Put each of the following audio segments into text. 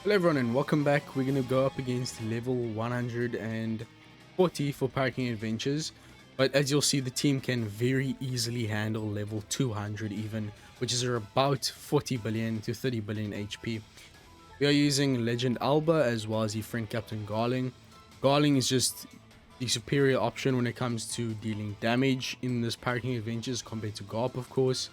Hello everyone and welcome back. We're going to go up against level 140 for Parking Adventures. But as you'll see, the team can very easily handle level 200 even, which is about 40 billion to 30 billion HP. We are using Legend Alba as well as the friend Captain Garling. Garling is just the superior option when it comes to dealing damage in this Parking Adventures compared to Garp, of course.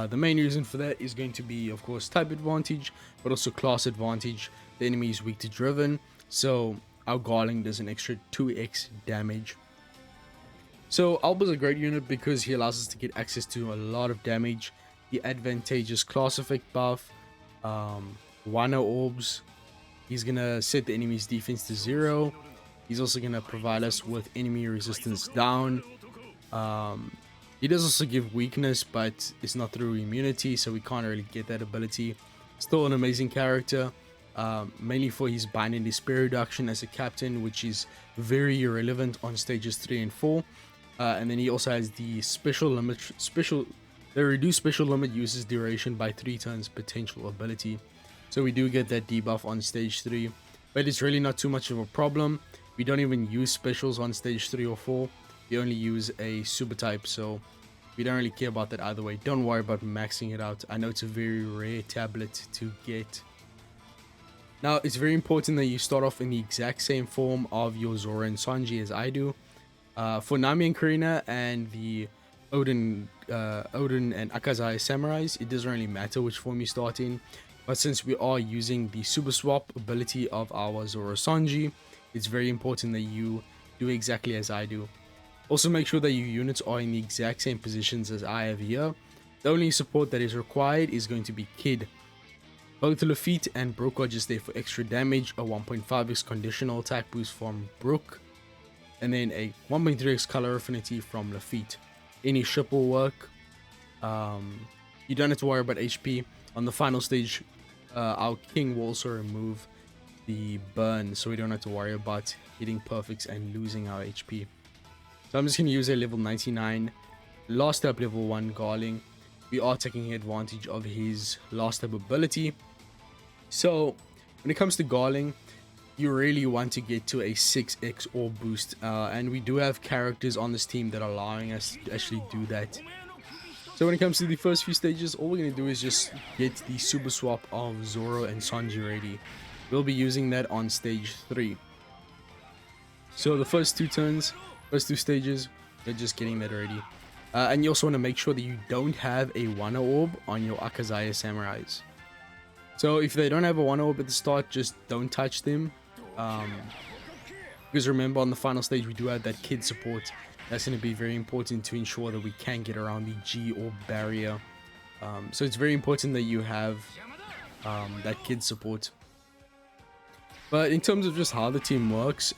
The main reason for that is going to be, of course, type advantage, but also class advantage. The enemy is weak to driven, so our Garling does an extra 2x damage. So Alba's a great unit because he allows us to get access to a lot of damage. The advantageous class effect buff, Wano orbs. He's gonna set the enemy's defense to 0. He's also gonna provide us with enemy resistance down. He does also give weakness, but it's not through immunity, so we can't really get that ability. Still an amazing character, mainly for his bind and despair reduction as a captain, which is very irrelevant on stages 3 and 4. And then he also has the the reduced special limit uses duration by 3 turns potential ability. So we do get that debuff on stage 3, but it's really not too much of a problem. We don't even use specials on stage 3 or 4. We only use a super type, so we don't really care about that either way. Don't worry about maxing it out. I know it's a very rare tablet to get. Now, it's very important that you start off in the exact same form of your Zoro and Sanji as I do. For Nami and Karina and the Odin and Akazaya Samurais, it doesn't really matter which form you start in. But since we are using the super swap ability of our Zoro Sanji, it's very important that you do exactly as I do. Also, make sure that your units are in the exact same positions as I have here. The only support that is required is going to be Kid. Both Lafitte and Brook are just there for extra damage, a 1.5x conditional attack boost from Brook, and then a 1.3x color affinity from Lafitte. Any ship will work. You don't have to worry about HP. On the final stage, our King will also remove the burn, so we don't have to worry about hitting perfects and losing our HP. So I'm just going to use a level 99 last up level 1 Garling. We are taking advantage of his last up ability. So when it comes to Garling, you really want to get to a 6x orb boost. And we do have characters on this team that are allowing us to actually do that. So when it comes to the first few stages, all we're going to do is just get the super swap of Zoro and Sanji ready. We'll be using that on stage 3. So the first two stages, you're just getting that ready. And you also want to make sure that you don't have a Wano orb on your Akazaya Samurais. So if they don't have a Wano orb at the start, just don't touch them. Because remember, on the final stage, we do have that Kid support. That's going to be very important to ensure that we can get around the G orb barrier. So it's very important that you have that Kid support. But in terms of just how the team works,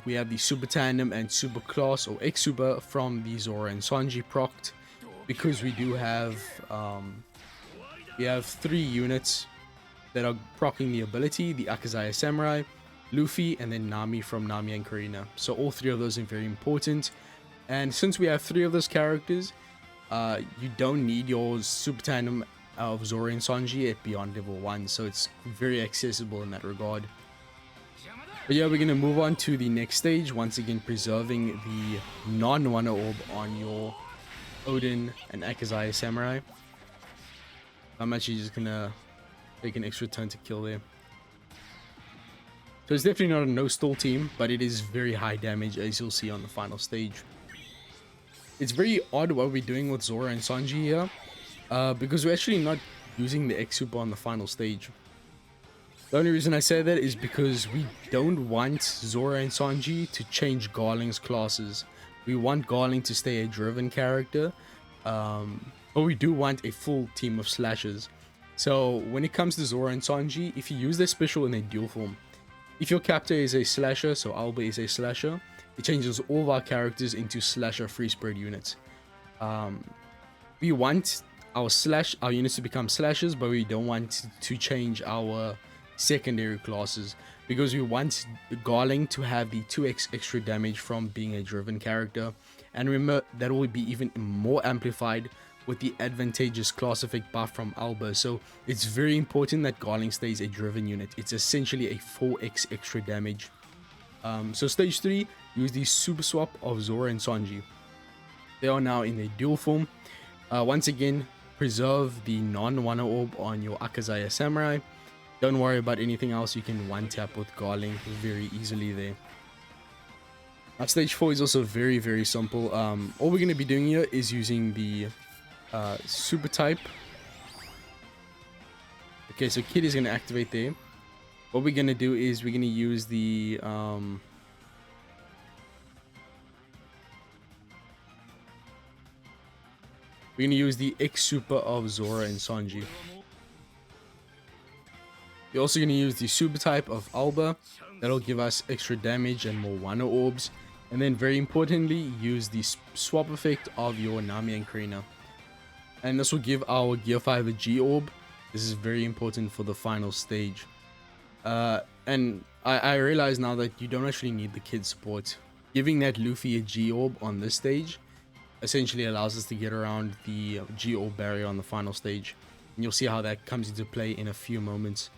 we have the Super Tandem and Super Class or X Super from the Zoro and Sanji procced, because we do have 3 units that are proccing the ability: the Akazaya Samurai, Luffy, and then Nami from Nami and Karina. So all 3 of those are very important. And since we have 3 of those characters, you don't need your Super Tandem of Zoro and Sanji at beyond level 1, so it's very accessible in that regard. But yeah, we're going to move on to the next stage, once again preserving the non-Wano orb on your Odin and Akazaya Samurai. I'm actually just going to take an extra turn to kill there. So it's definitely not a no-stall team, but it is very high damage, as you'll see on the final stage. It's very odd what we're doing with Zoro and Sanji here, because we're actually not using the X Super on the final stage. The only reason I say that is because we don't want Zoro and Sanji to change Garling's classes. We want Garling to stay a driven character, but we do want a full team of slashers. So when it comes to Zoro and Sanji, if you use their special in their dual form, if your captor is a slasher, so Alba is a slasher, it changes all of our characters into slasher free spread units. We want our units to become slashers, but we don't want to change our secondary classes, because we want Garling to have the 2x extra damage from being a driven character. And remember, that will be even more amplified with the advantageous class effect buff from Alba. So it's very important that Garling stays a driven unit. It's essentially a 4x extra damage. So stage 3, use the super swap of Zoro and Sanji. They are now in their dual form. Once again, preserve the non-1 orb on your Akazaya Samurai. Don't worry about anything else. You can one tap with Garling very easily there. Now stage 4 is also very, very simple. All we're going to be doing here is using the super type. Okay, so Kid is going to activate there. What we're going to do is we're going to use the we're going to use the X super of Zoro and Sanji. We're also going to use the super type of Alba. That'll give us extra damage and more Wano orbs. And then very importantly, use the swap effect of your Nami and Karina. And this will give our Gear 5 a G orb. This is very important for the final stage. And I realize now that you don't actually need the Kid support. Giving that Luffy a G orb on this stage essentially allows us to get around the G orb barrier on the final stage. And you'll see how that comes into play in a few moments.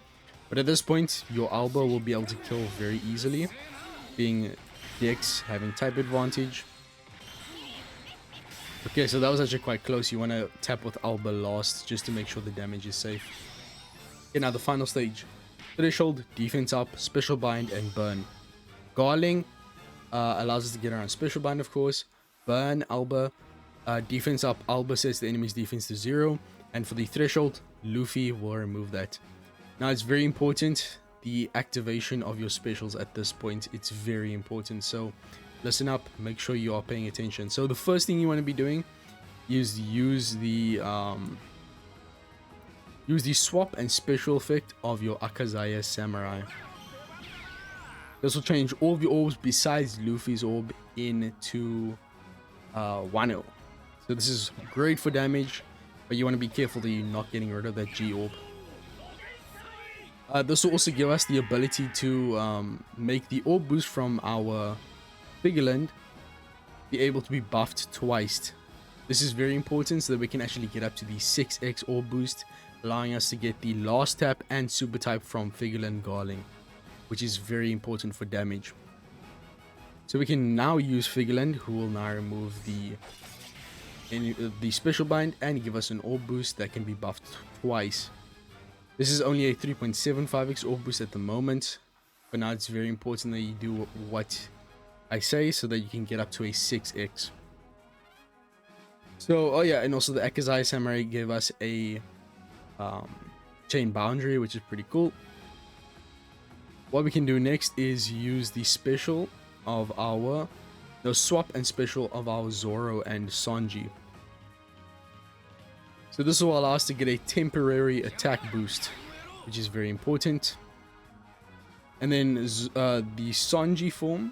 But at this point, your Alba will be able to kill very easily, being Dex having type advantage. Okay, so that was actually quite close. You want to tap with Alba last just to make sure the damage is safe. Okay, now the final stage. Threshold, defense up, special bind, and burn. Garling allows us to get around special bind, of course. Burn, Alba. Defense up, Alba sets the enemy's defense to 0. And for the threshold, Luffy will remove that. Now it's very important, the activation of your specials at this point. It's very important. So listen up, make sure you are paying attention. So the first thing you want to be doing is use the swap and special effect of your Akazaya Samurai. This will change all of your orbs besides Luffy's orb into Wano. So this is great for damage, but you want to be careful that you're not getting rid of that G orb. This will also give us the ability to make the orb boost from our Figureland be able to be buffed twice. This is very important so that we can actually get up to the 6x orb boost, allowing us to get the last tap and super type from Figureland Garling, which is very important for damage. So we can now use Figureland, who will now remove the special bind and give us an orb boost that can be buffed twice. This is only a 3.75x orb boost at the moment, but now it's very important that you do what I say so that you can get up to a 6x. So, oh yeah, and also the Akazai Samurai gave us a chain boundary, which is pretty cool. What we can do next is use the special of our, swap and special of our Zoro and Sanji. So this will allow us to get a temporary attack boost, which is very important. And then the Sanji form.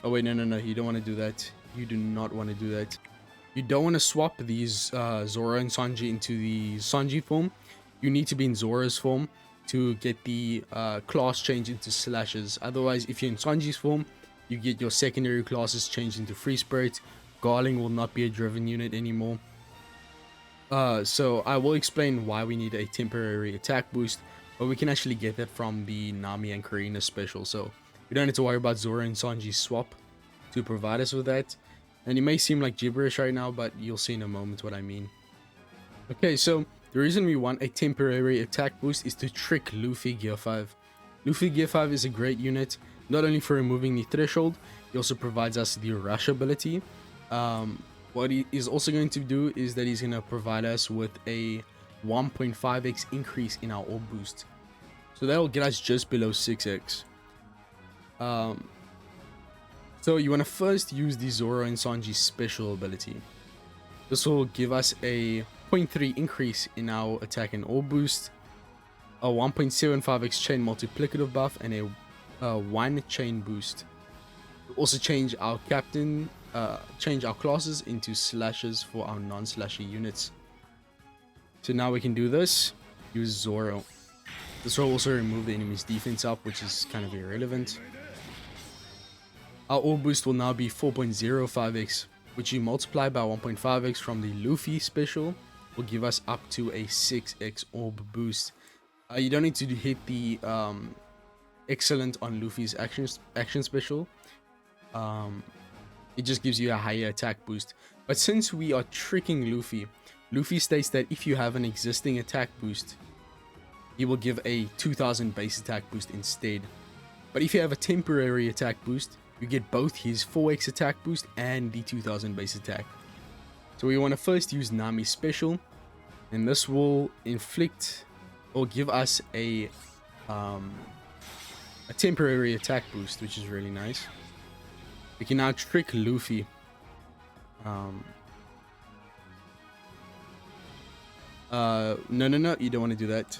Oh wait, no, you don't want to do that. You do not want to do that. You don't want to swap these Zoro and Sanji into the Sanji form. You need to be in Zoro's form to get the class change into slashes. Otherwise, if you're in Sanji's form, you get your secondary classes changed into free spirit. Garling will not be a driven unit anymore. So I will explain why we need a temporary attack boost, but we can actually get that from the Nami and Karina special. So we don't have to worry about Zoro and Sanji's swap to provide us with that. And it may seem like gibberish right now, but you'll see in a moment what I mean. Okay, so the reason we want a temporary attack boost is to trick Luffy Gear 5. Luffy Gear 5 is a great unit, not only for removing the threshold, he also provides us the rush ability. What he is also going to do is that he's going to provide us with a 1.5x increase in our orb boost. So that will get us just below 6x. So you want to first use the Zoro and Sanji special ability. This will give us a 0.3 increase in our attack and orb boost, a 1.75x chain multiplicative buff, and a 1 chain boost. We'll also change our captain, change our classes into slashes for our non-slasher units. So now we can do this, use Zoro. This will also remove the enemy's defense up, which is kind of irrelevant. Our orb boost will now be 4.05x, which you multiply by 1.5x from the Luffy special, will give us up to a 6x orb boost. You don't need to hit the excellent on Luffy's action special. It just gives you a higher attack boost. But since we are tricking Luffy, Luffy states that if you have an existing attack boost, he will give a 2000 base attack boost instead. But if you have a temporary attack boost, you get both his 4x attack boost and the 2000 base attack. So we want to first use Nami's special, and this will inflict or give us a temporary attack boost, which is really nice. We can now trick Luffy. No, you don't want to do that.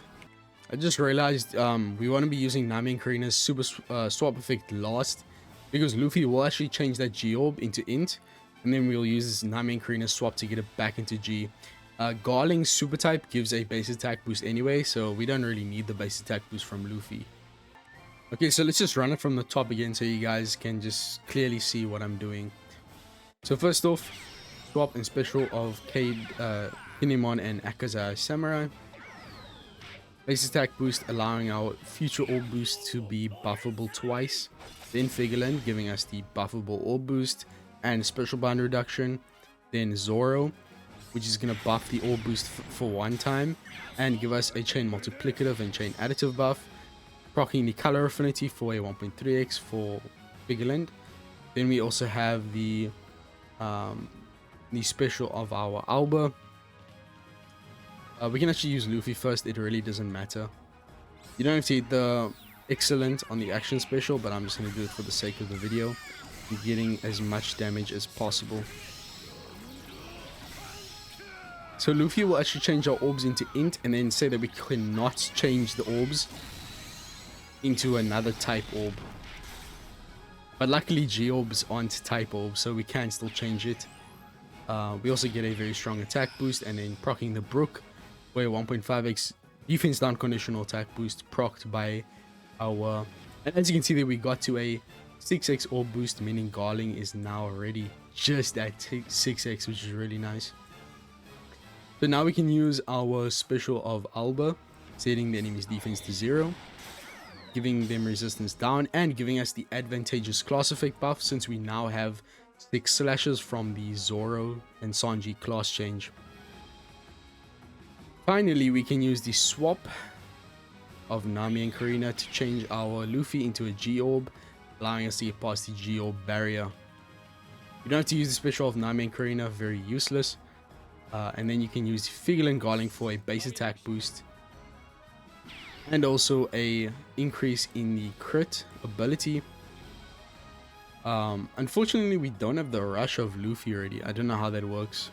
I just realized we want to be using Nami and Karina's super swap effect last, because Luffy will actually change that G orb into int, and then we'll use Nami and Karina's swap to get it back into G. Garling's super type gives a base attack boost anyway, so we don't really need the base attack boost from Luffy. Okay, so let's just run it from the top again so you guys can just clearly see what I'm doing. So first off, swap and special of Cade, Kinemon and Akaza Samurai. Base attack boost allowing our future orb boost to be buffable twice. Then Figureland giving us the buffable orb boost and special bind reduction. Then Zoro, which is going to buff the orb boost for one time and give us a chain multiplicative and chain additive buff. Proccing the color affinity for a 1.3x for Figureland. Then we also have the special of our Alba. We can actually use Luffy first, it really doesn't matter. You don't have to hit the excellent on the action special, but I'm just going to do it for the sake of the video and getting as much damage as possible. So Luffy will actually change our orbs into int and then say that we cannot change the orbs into another type orb. But luckily G-orbs aren't type orbs, so we can still change it. We also get a very strong attack boost, and then proccing the Brook, where 1.5x defense down conditional attack boost procced by our... And as you can see there, we got to a 6x orb boost, meaning Garling is now already just at 6x, which is really nice. So now we can use our special of Alba, setting the enemy's defense to 0, giving them resistance down, and giving us the advantageous class effect buff since we now have 6 slashes from the Zoro and Sanji class change. Finally, we can use the swap of Nami and Karina to change our Luffy into a G-orb, allowing us to get past the G-orb barrier. You don't have to use the special of Nami and Karina, very useless. And then you can use Figureland Garling for a base attack boost, and also a increase in the crit ability. Unfortunately, we don't have the rush of Luffy already. I don't know how that works.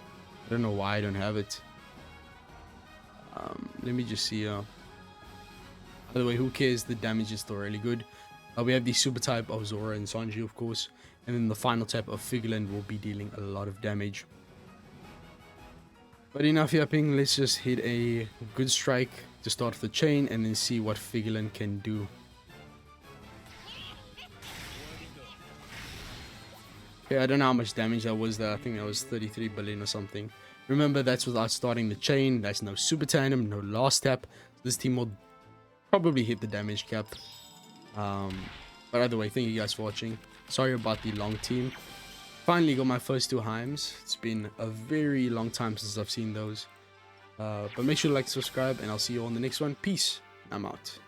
I don't know why I don't have it. Let me just see. By the way, who cares? The damage is still really good. We have the super type of Zoro and Sanji, of course, and then the final type of Figureland will be dealing a lot of damage. But enough yapping, let's just hit a good strike to start off the chain and then see what Figureland can do. Okay, I don't know how much damage that was there. I think that was 33 billion or something. Remember, that's without starting the chain. That's no super tandem, no last tap. This team will probably hit the damage cap. But either way, thank you guys for watching. Sorry about the long team. Finally got my first 2 Heims. It's been a very long time since I've seen those. But make sure to like, subscribe, and I'll see you all in the next one. Peace. I'm out.